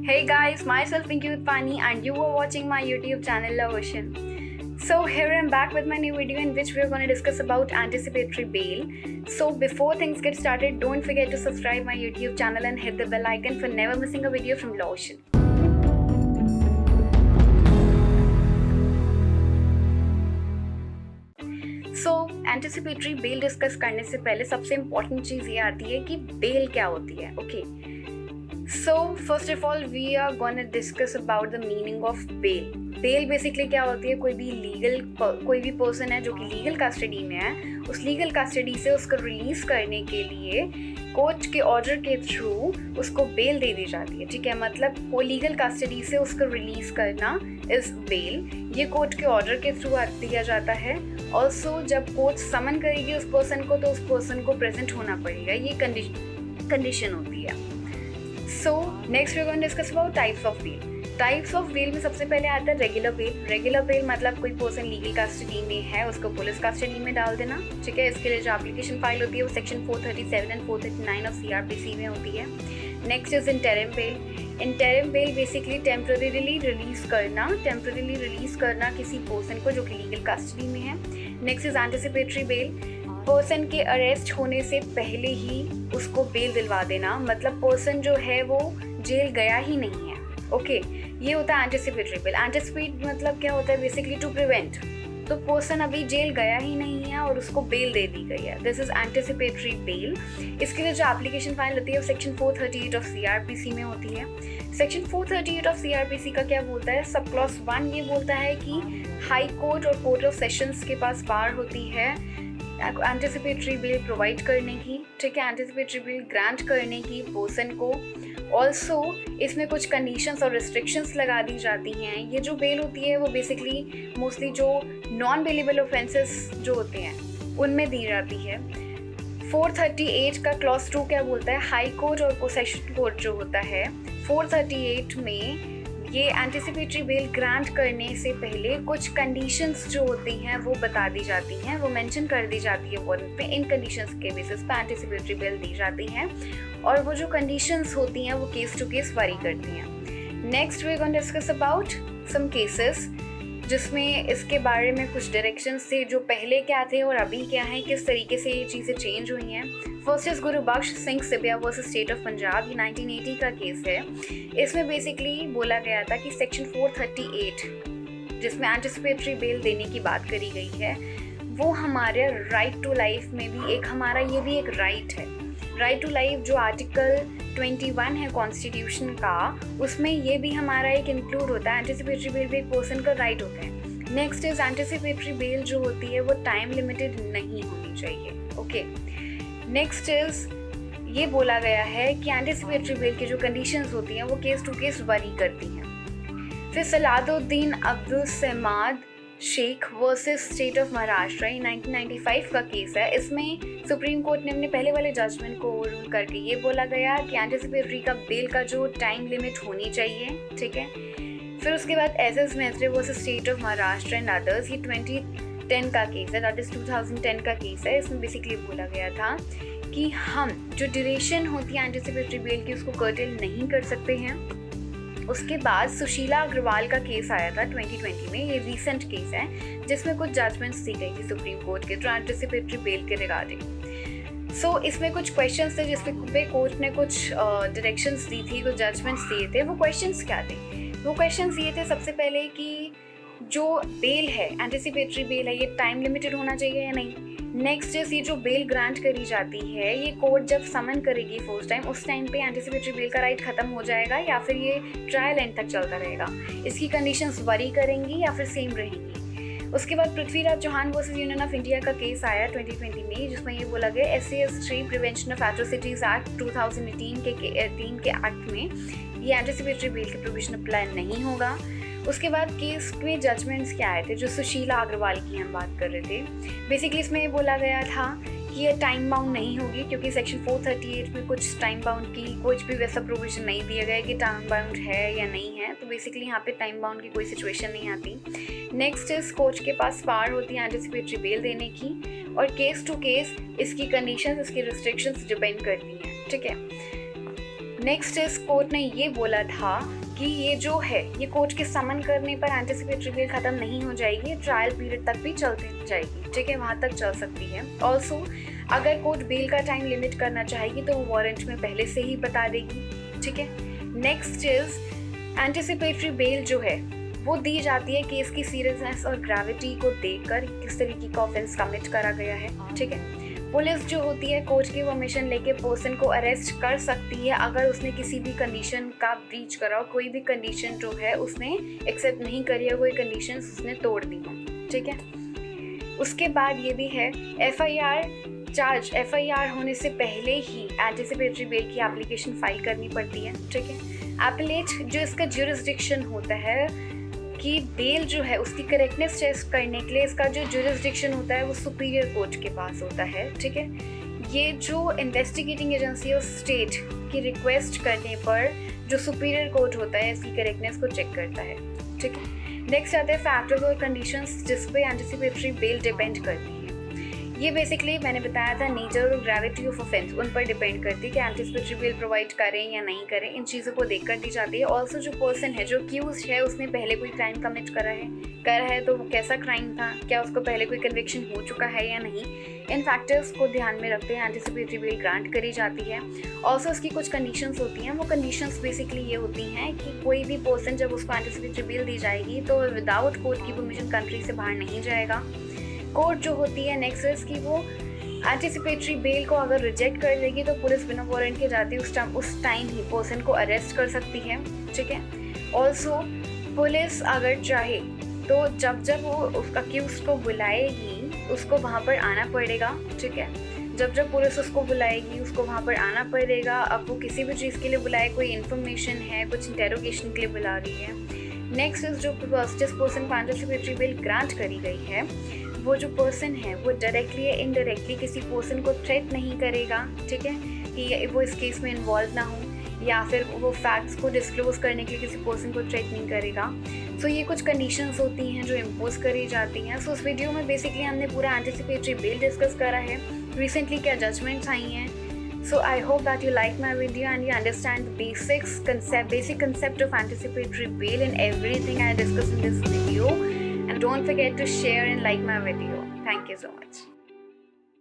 Hey guys, myself Pinky Utpani and you are watching my YouTube channel Love Ocean. So here I'm back with my new video in which we are going to discuss about anticipatory bail. So before things get started, don't forget to subscribe my YouTube channel and hit the bell icon for never missing a video from Love Ocean. So anticipatory bell discuss करने से पहले सबसे important चीज़ ये आती है कि bell क्या होती है. Okay, so first of all we are gonna discuss about the meaning of bail. Bail basically क्या होती है? कोई भी पर्सन है जो कि लीगल कस्टडी में है, उस लीगल कस्टडी से उसको रिलीज़ करने के लिए कोर्ट के ऑर्डर के थ्रू उसको बेल दे दी जाती है. ठीक है, मतलब वो लीगल कस्टडी से उसको रिलीज़ करना इज़ बेल. ये कोर्ट के ऑर्डर के थ्रू दिया जाता है. ऑल्सो जब कोर्ट समन करेगी उस पर्सन को तो उस पर्सन को प्रेजेंट होना पड़ेगा. ये कंडीशन होती है. So next we are going to discuss about types of bail. Types of bail में सबसे पहले आता है रेगुलर बेल. रेगुलर बेल मतलब कोई पर्सन लीगल कस्टडी में है उसको पुलिस कस्टडी में डाल देना. ठीक है, इसके लिए जो एप्लीकेशन फाइल होती है वो सेक्शन 437 एंड 439 ऑफ CRPC में होती है. Next is interim bell. Interim bell basically temporarily release करना किसी पर्सन को जो कि लीगल कस्टडी में है. Next is anticipatory bell. Person के अरेस्ट होने से पहले ही उसको बेल दिलवा देना, मतलब पर्सन जो है वो जेल गया ही नहीं है. ओके, ये होता है एंटिसिपेटरी बेल. एंटिसिपेट मतलब क्या होता है? Basically to prevent. तो पर्सन अभी जेल गया ही नहीं है और उसको बेल दे दी गई है. This is anticipatory bell. इसके लिए जो एप्लीकेशन फाइल होती है वो सेक्शन 438 ऑफ CRPC में होती है. सेक्शन 438 ऑफ CRPC का क्या बोलता है? सब क्लॉज 1 ये बोलता है कि हाई कोर्ट और कोर्ट ऑफ सेशंस के पास पावर होती है एंटिसिपेटरी बेल प्रोवाइड करने की. ठीक है, एंटिसिपेटरी बेल ग्रांट करने की पर्सन को. ऑल्सो इसमें कुछ कंडीशंस और रिस्ट्रिक्शंस लगा दी जाती हैं. ये जो बेल होती है वो बेसिकली मोस्टली जो नॉन बेलेबल ऑफेंसेस जो होते हैं उनमें दी जाती है. 438 का क्लॉज 2 क्या बोलता है? हाई कोर्ट और सेशन कोर्ट जो होता है 438 में ये एंटिसिपेटरी बेल ग्रांट करने से पहले कुछ कंडीशंस जो होती हैं वो बता दी जाती हैं, वो मेंशन कर दी जाती है वारंट पे. इन कंडीशंस के बेसिस पे एंटिसिपेटरी बेल दी जाती हैं और वो जो कंडीशंस होती हैं वो केस टू केस वारी करती हैं. Next we are going to discuss about some cases जिसमें इसके बारे में कुछ डायरेक्शंस थे जो पहले क्या थे और अभी क्या है, किस तरीके से ये चीज़ें चेंज हुई हैं. First is Gurbaksh Singh Sibia versus state of Punjab. ये 1980 का केस है. इसमें बेसिकली बोला गया था कि सेक्शन 438 जिसमें एंटिसिपेटरी बेल देने की बात करी गई है वो हमारे राइट टू लाइफ में भी एक हमारा ये भी एक राइट है. राइट टू लाइफ जो आर्टिकल 21 है कॉन्स्टिट्यूशन का, उसमें ये भी हमारा एक इंक्लूड होता है. एंटिसिपेटरी बेल भी एक पर्सन का राइट होता है. नेक्स्ट इज एंटिसिपेटरी बेल जो होती है वो टाइम लिमिटेड नहीं होनी चाहिए. ओके, नेक्स्ट इज ये बोला गया है कि एंटिसिपेटरी बेल की जो कंडीशंस होती हैं वो केस टू केस वरी करती हैं. फिर Salahuddin Abdul Samad Shaikh versus state of Maharashtra 1995 का केस है. इसमें सुप्रीम कोर्ट ने अपने पहले वाले जजमेंट को ओवररूल करके ये बोला गया कि एंटिसिपेटरी का बेल का जो टाइम लिमिट होनी चाहिए. ठीक है, फिर उसके बाद SS Mehtre versus state of Maharashtra and others. ये 2010 का केस है, दैट इज 2010 का केस है. इसमें बेसिकली बोला गया था कि हम जो ड्यूरेशन होती है एंटिसिपेटरी बेल की उसको कर्टेल नहीं कर सकते हैं. उसके बाद सुशीला अग्रवाल का केस आया था 2020 में. ये रीसेंट केस है जिसमें कुछ जजमेंट्स दी गई थी सुप्रीम कोर्ट के जो एंटिसिपेटरी बेल के रिगार्डिंग. सो इसमें कुछ क्वेश्चंस थे जिसपे कोर्ट ने कुछ डायरेक्शंस दी थी, कुछ जजमेंट्स दिए थे. वो क्वेश्चंस क्या थे? वो क्वेश्चंस ये थे सबसे पहले कि जो बेल है एंटिसिपेटरी बेल है ये टाइम लिमिटेड होना चाहिए या नहीं. नेक्स्ट इज ये जो बेल ग्रांट करी जाती है ये कोर्ट जब समन करेगी फर्स्ट टाइम उस टाइम पे एंटिसिपेटरी बेल का राइट खत्म हो जाएगा या फिर ये ट्रायल एंड तक चलता रहेगा. इसकी कंडीशंस वरी करेंगी या फिर सेम रहेंगी. उसके बाद Prithviraj Chauhan versus union of India का केस आया 2020 में जिसमें ये बोला गया SC/ST prevention of atrocities act 2018 के एक्ट में ये एंटिसिपेटरी बेल के प्रोविजन अप्लाई नहीं होगा. उसके बाद केस में जजमेंट्स क्या आए थे? जो सुशीला अग्रवाल की हम बात कर रहे थे, बेसिकली इसमें ये बोला गया था कि ये टाइम बाउंड नहीं होगी क्योंकि सेक्शन 438 में कुछ टाइम बाउंड की कुछ भी वैसा प्रोविजन नहीं दिया गया कि टाइम बाउंड है या नहीं है. तो बेसिकली यहाँ पे टाइम बाउंड की कोई सिचुएशन नहीं आती. नेक्स्ट इज कोर्ट के पास पावर होती है एंटिसिपेटरी बेल देने की और केस टू केस इसकी कंडीशंस, इसकी रिस्ट्रिक्शंस डिपेंड करती हैं. ठीक है, नेक्स्ट इस कोर्ट ने ये बोला था कि ये जो है ये कोर्ट के समन करने पर एंटिसिपेटरी बेल ख़त्म नहीं हो जाएगी, ट्रायल पीरियड तक भी चलती जाएगी, ठीक है, वहाँ तक चल सकती है। ऑल्सो अगर कोर्ट बेल का टाइम लिमिट करना चाहेगी तो वो वारंट में पहले से ही बता देगी, ठीक है। नेक्स्ट इज एंटिसिपेटरी बेल जो है वो दी जाती है केस की सीरियसनेस और ग्रेविटी को देखकर किस तरीके का ऑफेंस कमिट करा गया है, ठीक है। पुलिस जो होती है कोर्ट की परमिशन लेके पर्सन को अरेस्ट कर सकती है अगर उसने किसी भी कंडीशन का ब्रीच करा हो, कोई भी कंडीशन जो है उसने एक्सेप्ट नहीं करी है, कोई कंडीशन उसने तोड़ दी हो, ठीक है। उसके बाद ये भी है एफआईआर होने से पहले ही एंटिसिपेटरी बेल की एप्लीकेशन फाइल करनी पड़ती है, ठीक है। एपलेट जो इसका ज्यूरिसडिक्शन होता है कि बेल जो है उसकी करेक्टनेस टेस्ट करने के लिए इसका जो ज्यूरिसडिक्शन होता है वो सुपीरियर कोर्ट के पास होता है, ठीक है। ये जो इन्वेस्टिगेटिंग एजेंसी है उस स्टेट की रिक्वेस्ट करने पर जो सुपीरियर कोर्ट होता है इसकी करेक्टनेस को चेक करता है, ठीक है। नेक्स्ट आते हैं फैक्टर्स और कंडीशंस जिस पे एंटिसिपेटरी बेल डिपेंड करती है। ये बेसिकली मैंने बताया था नेचर और ग्रेविटी ऑफ ऑफेंस उन पर डिपेंड करती है कि एंटिसिपेटरी बेल प्रोवाइड करें या नहीं करें, इन चीज़ों को देख कर दी जाती है। ऑल्सो जो पर्सन है जो अक्यूज्ड है उसने पहले कोई क्राइम कमिट करा है तो वो कैसा क्राइम था, क्या उसको पहले कोई कन्विक्शन हो चुका है या नहीं, इन फैक्टर्स को ध्यान में रखते हैं एंटिसिपेटरी बेल ग्रांट करी जाती है। ऑल्सो उसकी कुछ कंडीशंस होती हैं, वो कंडीशंस बेसिकली ये होती हैं कि कोई भी पर्सन जब उसको एंटिसिपेटरी बेल दी जाएगी तो विदाउट कोर्ट की परमिशन कंट्री से बाहर नहीं जाएगा। कोर्ट जो होती है नेक्स्ट कि वो एंटिसिपेटरी बेल को अगर रिजेक्ट कर देगी तो पुलिस बिना वारंट के जाती है उस टाइम ही पर्सन को अरेस्ट कर सकती है, ठीक है। ऑल्सो पुलिस अगर चाहे तो जब वो उस अक्यूज को बुलाएगी उसको वहाँ पर आना पड़ेगा, ठीक है। जब पुलिस उसको बुलाएगी उसको वहाँ पर आना पड़ेगा। अब वो किसी भी चीज़ के लिए बुलाए, कोई इन्फॉर्मेशन है, कुछ इंटेरोगेशन के लिए बुला रही है। नेक्स्ट जो जिस पर्सन को एंटिसिपेटरी बेल ग्रांट करी गई है वो जो पर्सन है वो डायरेक्टली या इनडायरेक्टली किसी पर्सन को थ्रेट नहीं करेगा, ठीक है, कि वो इस केस में इन्वॉल्व ना हो या फिर वो फैक्ट्स को डिस्क्लोज करने के लिए किसी पर्सन को थ्रेट नहीं करेगा। सो ये कुछ कंडीशंस होती हैं जो इम्पोज करी जाती हैं। सो उस वीडियो में बेसिकली हमने पूरा एंटिसिपेटरी बेल डिस्कस करा है, रिसेंटली क्या जजमेंट्स आई हैं। So I hope that you like my video and you understand the basic concept of anticipatory bail and everything I discussed in this video. And don't forget to share and like my video. Thank you so much.